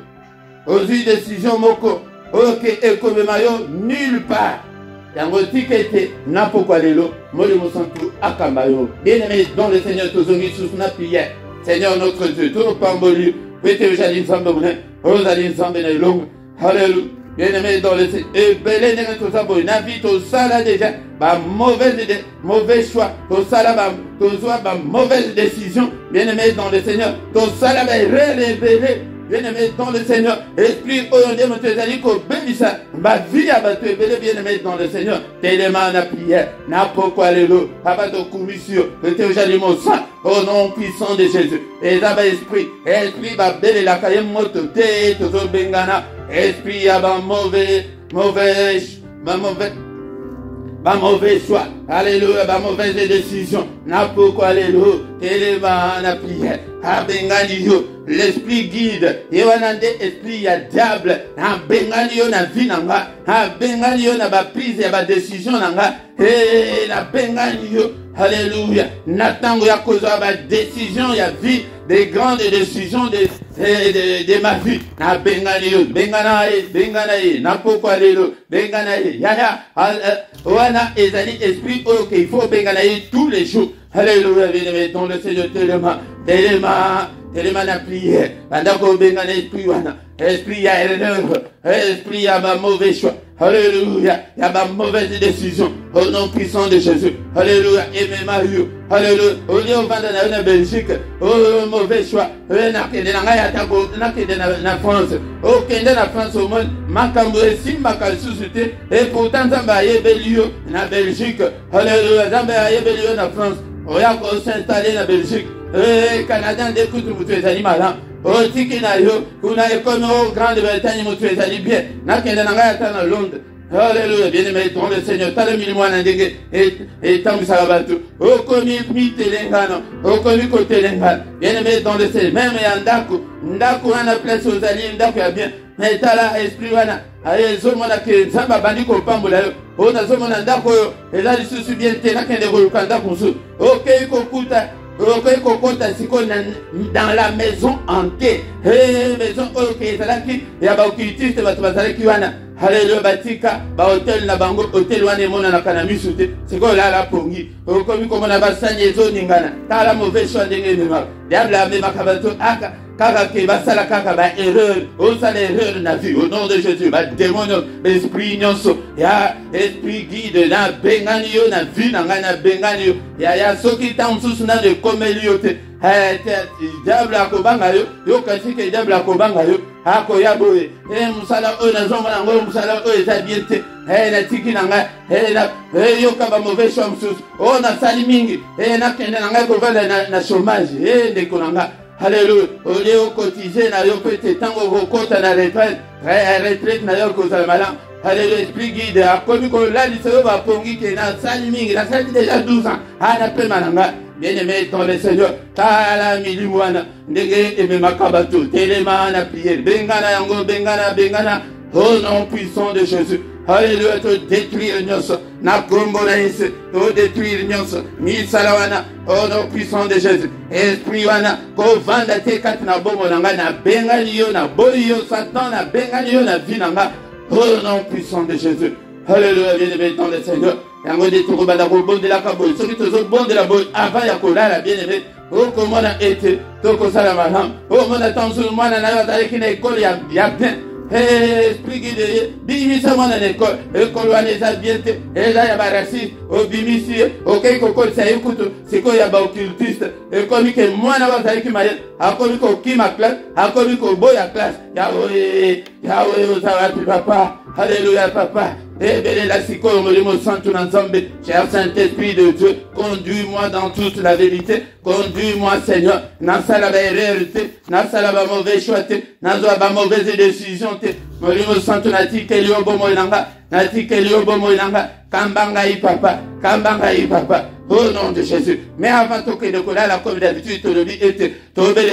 aux décisions moko ok et comme mayo nulle part yango tikete na pourquoi lelo moli au centre Akabayo bien aimé dans le Seigneur tous sous na prière. Seigneur notre Dieu, tout nous pamboli, Vete ojali nzambe mune. Ozali nzambe na ilongo. Alléluia. Bien-aimé dans le Seigneur. Et belé n'est tout ça, bon. N'invite au sala déjà. Bah, mauvais choix. Au sala, bah, mauvaise décision. Bien-aimé dans le Seigneur. Au sala, bah, révélé. Bien-aimé dans le Seigneur. Esprit, aujourd'hui, mon Dieu, qu'au bénissa. Ma vie a battu, bien-aimé dans le Seigneur. Tellement la prière. N'a pas quoi aller l'eau. Papa de commission. C'était aujourd'hui mon sang. Au nom puissant de Jésus. Et là, esprit. Esprit, bah, belle la caille moto. Té, toujours bengana. Esprit, a bah, mauvais choix. Alléluia, bah, mauvaise décision. N'a pas quoi aller l'eau. Tellement la prière. Ah, bengani yo. L'esprit guide. Yewanande esprit ya diable. Ha bengani yo na vie nanga. Ha bengani yo na ba prise ya ba décision nanga. Eh na bengani yo. Alléluia. Natango ya koza ba décision ya vie, des grandes décisions de ma vie. Na bengani yo. Bengana e na poko lelo. Bengana e. Ya wana ezali esprit oyo qu'il faut bengana e tous les jours. Alléluia, bien-aimé, dans le Seigneur tellement la prière. Pendant qu'on bénit l'esprit, esprit a erreur, esprit a ma mauvais choix. Alléluia, il y a ma mauvaise décision. Au nom puissant de Jésus. Alléluia, et même Mario. Alléluia, au lieu de vendre la Belgique, au mauvais choix. Na France. Au Kenya, la France au monde. Makambo esi makasusute. Et pourtant, Zamba Yebelio, na Belgique. Alléluia, Zamba Yebelio, na France. On va s'installer en Belgique. Canadien, d'écoute, vous êtes animal. Au tiki na yo, kuna économie au Grande-Bretagne, vous êtes animal bien. N'a qu'un d'engager à Londres. Alléluia, bien-aimé, dans le Seigneur. T'as le million d'indégué. Et tant que ça va tout. Au commis, Telengano. Au commis, côté Telengano. Bien-aimé, dans le Seigneur. Même Yandaku. Ndaku, on a place aux alliés. Ndaku, il y a bien. Mais t'as là, esprit, wana. Aye, zomona ke zamba bandi ko pambola yo. Ona zomona ndako yo. Eza lisusu bien te na kende ko kanda kunsu. OK ko kuta. OK ko kota siko dans la maison hantée. Maison OK ezalaki ya ba okitiste bato bazalaki wana. Alléluia batika ba hotel na bango hotel wana mona na kana misute. Siko la pongi. Okomi ko mona basanye ezo ningana. Tala mauvais choix ndenge mema. Diable a mema kabato aka. Kaka ke basala kaka ba erreur, on sala erreur na vie au nom de Jésus, ba démon, esprit nyonso, ya esprit guide na bengani yo na vie na ngana bengani yo, ya soki ta msusu na de komeli yo te, diable akobanga yo kasi ke diable akobanga yo, ako ya boye, musala o na zoma na ngo musala o eza bien te, na tiki na nga, yo kaba mauvais choix msusu, o na sali mingi, na kende na nga ko vela na chômage, ndeko na nga. Alléluia. Au lieu de cotiser, na yo peut-être tant qu'on compte na retraite na yo kozala malan. Alléluia, esprit guide. A connu que là l'iseo va pongi que na sali mingi, na sali déjà 12 ans. Na pe mananga. Bien-aimé dans le Seigneur. Tala miliwana. Ndege eme makabato. Telema na prière. Bengana yango, bengana. Au nom puissant de Jésus. Alléluia, te détruire nyonso. Na kombo na ese, te détruire nyonso. Mi salawana, au nom puissant de Jésus. Esprit wana, ko vanda te kat na bomo nanga na bengani yo na boyi yo Satan na bengani yo na vie nanga. Au nom puissant de Jésus. Alléluia, bien-aimé dans le Seigneur. Yango de toko banda ko bon de la kaboy. Ceux qui te sont bon de la boy avant ya kola la bien-aimé. Oh comment on a été, toko salamana. Oh mon attention moi na na ta ki na école ya bien. Esprit guide, bimisa mwana l'école, école wana eza bien te, eza ya ba raciste, o bimisi, ok koko sa ekutu, siko ya ba occultiste, ekomi ke mwana bazali ki maye, akomi ko kima classe, akomi ko boya classe, Yahweh ozawati papa, alléluia papa. Révélez la siko molimo santo na nzambe. Cher Saint-Esprit de Dieu, conduis-moi dans toute la vérité. Conduis-moi, Seigneur. Nasala ba erreur te, nasala ba mauvais choix te, nazwa ba mauvaise décision te. Molimo santo na tikeli obomo inanga, na tikeli obomo inanga. Kambanga i papa. Au nom de Jésus. Mais avant tout que de coller la comme d'habitude, tu le dis, et tu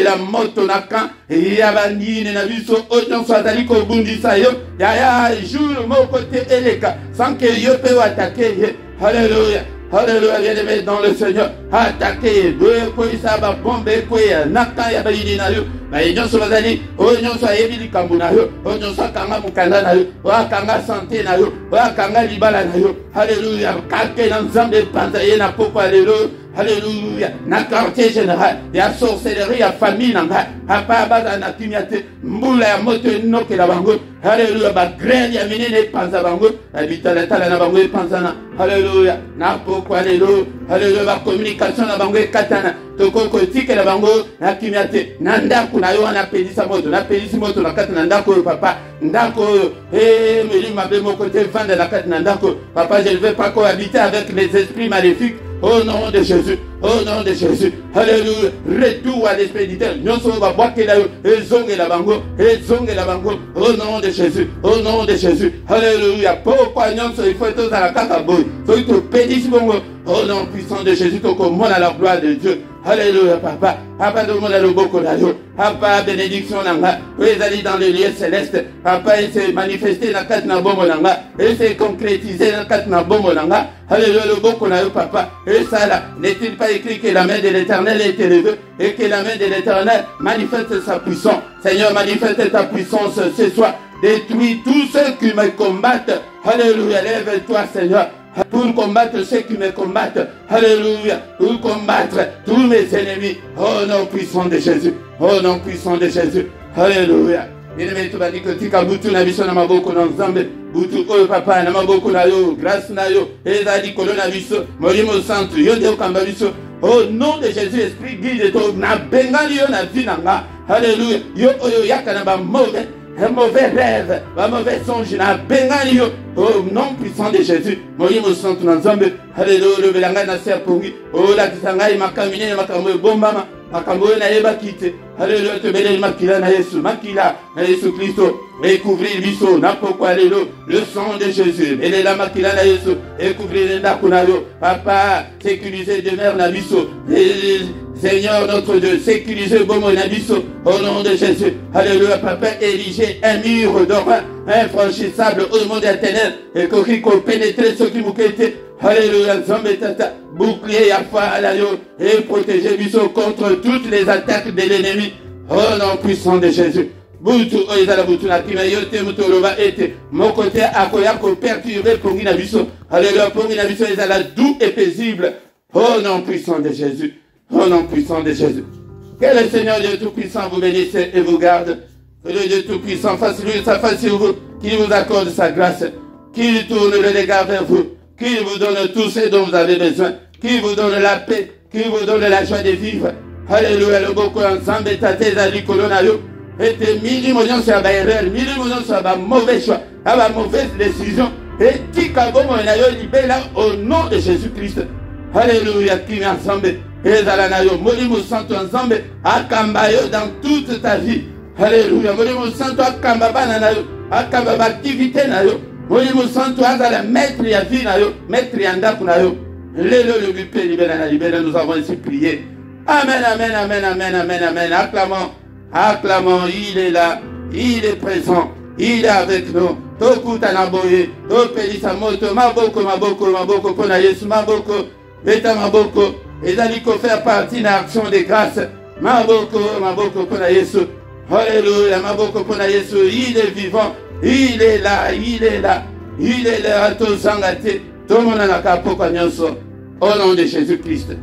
la moto na kan, et y a bandine na biso, autant soit allé qu'au bundi sa yo, ya jour mon côté eleka, sans que yo peut attaquer. Alléluia. Alléluia, bien-aimé dans le Seigneur. Attaquez, quoi ça va bomber, quoi, naka ya bayini na yo. Baïdion so bazali, onyon so yebili kambuna yo, onyon so kanga mukanda na yo, wa kanga santé na yo, wa kanga libala na yo. Alléluia, kake na nzambe panza ye na poko alléluia. Alléluia. Na quartier général. Ya sorcellerie, ya famille nanga. Papa baza na kimyate. Mbula ya moto noke la bango. Alléluia. Ba graine ya minene panza bango. Habita la tala na bango panzana. Alléluia. Na poko alléluia. Alléluia. Ba communication na bango katana. Toko kotike la bango na kimyate. Na ndako na yo na pelisa moto. Na pelisi moto na katana ndako papa. Ndako meli mabe mon côté vendre la katana ndako. Papa, je ne veux pas cohabiter avec les esprits maléfiques. Au nom de Jésus, au nom de Jésus, alléluia, retour à l'expéditeur, nous sommes à boire et zongue la bango, au nom de Jésus, au nom de Jésus, alléluia, pourquoi nous sommes, il faut être à la cataboue, il faut être pédis, au nom puissant de Jésus, tout comme à la gloire de Dieu, alléluia, papa, papa, de mon aloboko, papa, bénédiction, nanga, ils allaient dans les lieux célestes, papa, il s'est manifesté dans la katna bombo, nanga, il s'est concrétisé dans la katna bombo, nanga, alléluia, le boko, papa, et ça là, n'est-il pas écrit que la main de l'Éternel est élevée et que la main de l'Éternel manifeste sa puissance. Seigneur, manifeste ta puissance ce soir. Détruis tous ceux qui me combattent. Alléluia, lève-toi Seigneur. Pour combattre ceux qui me combattent. Alléluia, pour combattre tous mes ennemis. Oh nom puissant de Jésus. Oh nom puissant de Jésus. Alléluia. Bien-aimé, tu vas dire que tu as boutu na biso na maboko na nzambe. Boutu oyo papa na maboko na yo, grâce na yo. Eza di kolo na biso, molimo santo, yo de okamba biso. Au nom de Jésus, esprit guide to na bengali yo na vie nanga. Alléluia. Yo oyo yaka na ba mauvais, un mauvais rêve, un mauvais songe na bengali yo. Au nom puissant de Jésus, molimo santo na nzambe. Alléluia, le belanga na serpongi. Oh la kisangai makamine makamwe bombama. Makambo na yeba kite. Alléluia, te bénis makila na Yesu, makila na Yesu Christo. Et couvrir biso, na pourquoi alléluia, le sang de Jésus. Et la makila na Yesu, et couvrir na kunayo. Papa, sécuriser demeure na biso. Seigneur notre Dieu, sécuriser bomo na biso. Au nom de Jésus. Alléluia, papa, ériger un mur d'or infranchissable au monde éternel. Et qu'on pénétrer ceux qui vous quittent. Alléluia, Zambetata, bouclier à foi à l'aïeul et protéger Bisso contre toutes les attaques de l'ennemi. Oh nom puissant de Jésus. Boutu, oizala boutu na kima yote mutoloba ete. Mon côté akoyako perturbé pour na Bisso. Alléluia, pour na Bisso, ezala doux et paisible. Oh nom puissant de Jésus. Oh nom puissant de Jésus. Que le Seigneur Dieu Tout-Puissant vous bénisse et vous garde. Que le Dieu Tout-Puissant fasse lui sa face sur vous, qu'il vous accorde sa grâce, qu'il tourne le regard vers vous, qu'il vous donne tout ce dont vous avez besoin, qu'il vous donne la paix, qu'il vous donne la joie de vivre. Alléluia, le beaucoup ensemble, tate zali kolonayo, et mili moyon sur la erreur, mili moyon sur la mauvais choix, à la mauvaise décision, et tika bomo nayo libela au nom de Jésus-Christ. Alléluia, qui ensemble, et zalanayo, molimo santo ensemble, akambayo dans toute ta vie. Alléluia, molimo santo akambaba nayo, akambaba activité nayo. Molimo santo azala maître ya vie nayo, maître ya ndaku nayo. Lelo le bipé libéra, nous avons ainsi prié. Amen, amen, amen, amen, amen, amen. Acclamons, acclamons, il est là, il est présent, il est avec nous. Tokuta naboye, topelisa moto, maboko, maboko, maboko, pona Yesu, maboko, beta maboko, ezaliko faire partie na action de grâce. Maboko, maboko, pona Yesu. Alléluia, maboko, pona Yesu, il est vivant. Il est là, il est là, il est là, tout sangate, tout le monde a la capote au nom de Jésus-Christ.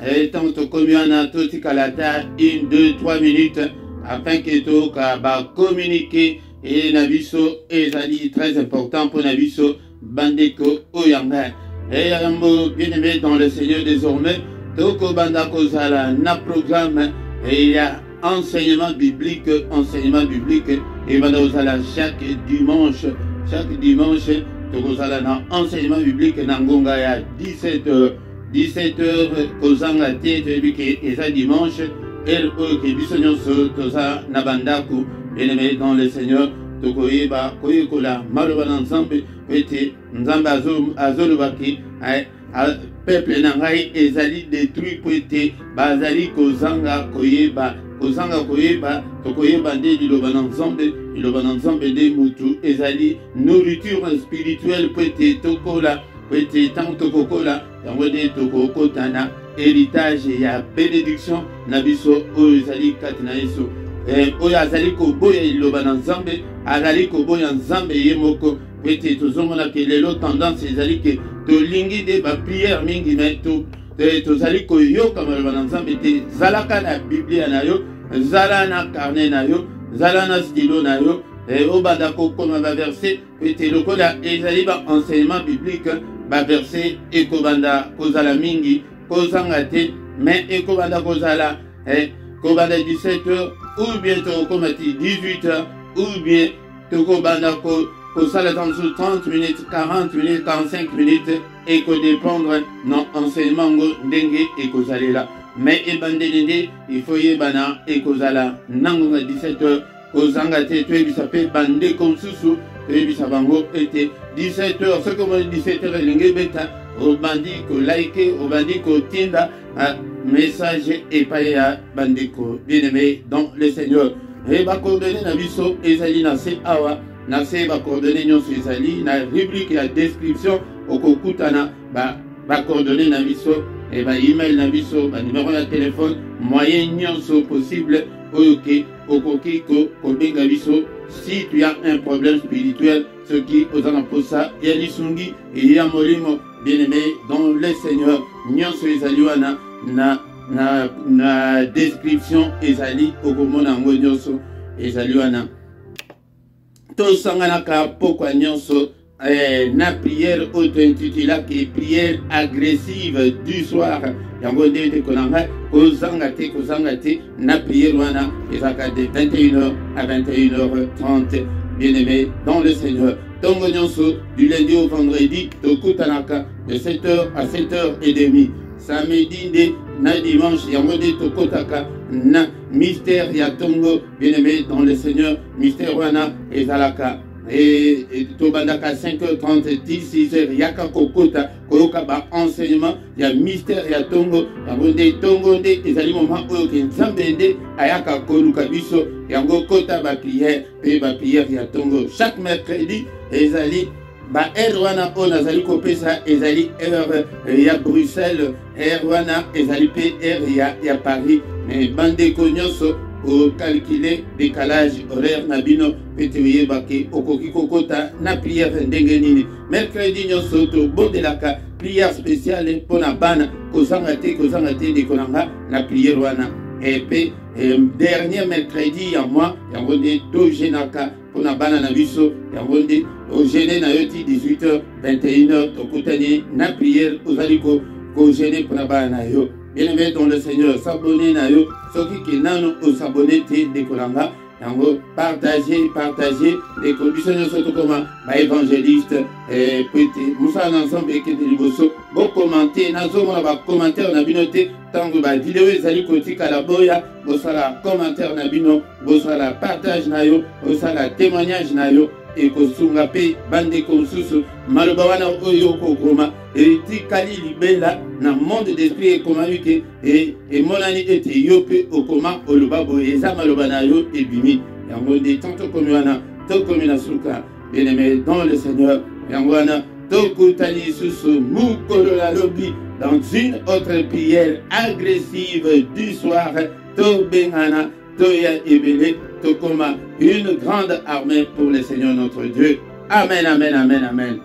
Et tant que communion a tout calata, 1, 2, 3 minutes, afin que tout va communiquer et Nabiso et Zali très important pour Nabiso, Bandeko, Oyanga. Et Yambo, bien aimé dans le Seigneur désormais, Toko Bandako Zala, na programme, et il y a enseignement biblique, et Bandozala chaque dimanche, Tokozala na enseignement biblique Nangonga ya 17h, Kozanga Tete, et ça dimanche, et que Bissonyo Toza Nabandaku, bien-aimé dans le Seigneur, Tokoyeba, Koyekola, Maloban ensemble, Pete, Nzamba Azolubaki, peuple Nangai, Ezali détruit, Pete, Bazali Kozanga, Koyeba, Tokoyeba de Liloban ensemble de Moutou, Ezali, nourriture spirituelle, Pete, Tokola, Pete, Tanto Kokola, Yamode Tokokotana, héritage et bénédiction, Nabiso, Ezali Katinaïso. Oya azali koboya iloba na nzambe azali koboya nzambe ye moko ete tozomona ke lelo tendance ezali ke tolingi de bapriere mingi me tozali koyoka maloba na Nzambe te. Zalaka na Biblia na yo, zala na carnet na yo, zala na stylo na yo, obanda kokoma baverset ete lokola ezali baenseignement biblique baverset ekobanda kozala mingi kozanga te, mais ekobanda kozala kobanda 17h ou bien tokomati 18h ou bien tokobanda kosala dans 30 minutes, 40 minutes, 45 minutes et que dépendre non enseignement ndenge et kozalela. Mais ebandende il faut yebana et kozala nango 17h kozanga te to ebisape bande konsusu to ebisabango ete 17h ce comme 17h linge beta obandi ko like obandi ko tinda message et pas ya bandeko bien-aimé dans le Seigneur. Et ba coordonner na biso ezali na se awa na se ba coordonner nyonso ezali na rubrique ya description okokutana ba coordonner na biso et ba email na biso ba numéro de téléphone moyen nyonso possible oyoke okoki ko benga biso si tu as un problème spirituel ce qui ozana posa ya lisungi et ya molimo bien-aimé dans le Seigneur nyonso ezali wana na description ezali okomona ngo nyonso ezali wana tosanganaka pokwa nyonso na prière auto-intitulée qui prière agressive du soir yango ndete konanga kozanga te na prière wana ezaka de 21h à 21h30 bien-aimé dans le Seigneur. Tongo nyonso du lundi au vendredi tokutanaka de 7h à 7h30. Samedi de na dimanche yango de tokotaka na mystère ya tongo bien-aimé dans le Seigneur mystère wana ezalaka et tobandaka 5h30 16h yaka kokota koyoka ba enseignement ya mystère ya tongo yango de tongo de ezali moment oyo ke Nzambe nde ayaka koluka biso yango kota ba prière ya tongo chaque mercredi ezali ba heure wana on azali kopesa ezali heure ya Bruxelles heure wana ezali pe heure ya Paris mais bande ko nyonso au calculer décalage horaire na bino pete yebake okoki kokota na prière ndenge nini mercredi nyonso to bondelaka prière spéciale pona bana kozanga te de konanga na prière wana et puis dernier mercredi ya mois yango de to jenaka pona bana na biso yango de au gêner na yoti 18h 21h tokutani na prière ozali ko gêner pona bana na yo. Bien-aimé dans le Seigneur, s'abonner na yo, soki ki nano o s'abonner te de kolanga, yango partager les conditions surtout comme ma évangéliste petit Moussa ensemble et que de liboso bon commenter nazo mona ba commentaire na bino te tango ba vidéo ezali kotika la boya bo sala commentaire na bino bo sala partage na yo bo sala témoignage na yo et kosunga pe bande konsusu maloba wana oyo kokoma etikali libela na monde d'esprit ekoma wike et monani ete yo pe okoma oloba boye eza maloba na yo ebimi yango de tanto komi wana to komi na suka bien-aimé dans le Seigneur yango wana to kutali susu mukolo la lobi dans une autre prière agressive du soir to bengana Toya Ebele, Tokoma, une grande armée pour le Seigneur notre Dieu. Amen, amen, amen, amen.